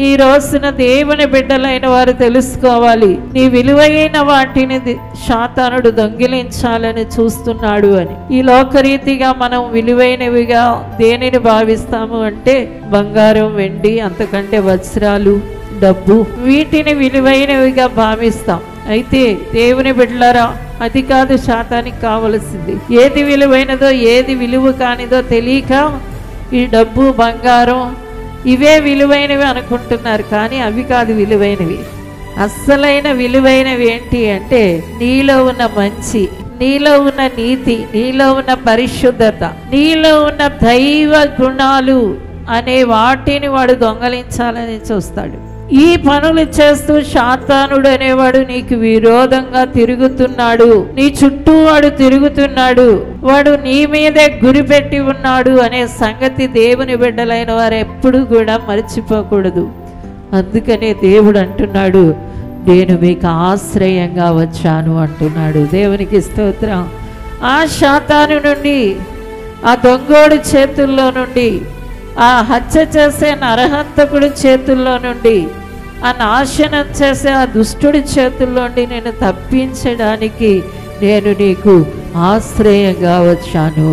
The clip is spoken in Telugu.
ఈ రోజున దేవుని బిడ్డలైన వారు తెలుసుకోవాలి, నీ విలువైన వాటిని సాతానుడు దొంగిలించాలని చూస్తున్నాడు అని. ఈ లోకరీతిగా మనం విలువైనవిగా దేనిని భావిస్తాము అంటే బంగారం, వెండి, అంతకంటే వజ్రాలు, డబ్బు, వీటిని విలువైనవిగా భావిస్తాం. అయితే దేవుని బిడ్డలారా, అది కాదు సాతానికి కావలసింది. ఏది విలువైనదో ఏది విలువ కానిదో తెలియక ఈ డబ్బు, బంగారం ఇవే విలువైనవి అనుకుంటున్నారు. కానీ అవి కాదు విలువైనవి. అస్సలైన విలువైనవి ఏంటి అంటే నీలో ఉన్న మంచి, నీలో ఉన్న నీతి, నీలో ఉన్న పరిశుద్ధత, నీలో ఉన్న దైవ గుణాలు అనే వాటిని వాడు దొంగలించాలని చూస్తాడు. ఈ పనులు చేస్తూ సాతానుడు అనేవాడు నీకు విరోధంగా తిరుగుతున్నాడు, నీ చుట్టూ వాడు తిరుగుతున్నాడు, వాడు నీ మీదే గురిపెట్టి ఉన్నాడు అనే సంగతి దేవుని బిడ్డలైన వారు ఎప్పుడు కూడా మర్చిపోకూడదు. అందుకనే దేవుడు అంటున్నాడు, నేను మీకు ఆశ్రయంగా వచ్చాను అంటున్నాడు. దేవునికి స్తోత్రం. ఆ సాతాను నుండి, ఆ దొంగోడి చేతుల్లో నుండి, ఆ హత్య చేసే నరహంతకుడి చేతుల్లో నుండి, ఆ నాశనం చేసే ఆ దుష్టుడి చేతుల్లో నుండి నేను తప్పించడానికి నేను నీకు ఆశ్రయంగా వచ్చాను.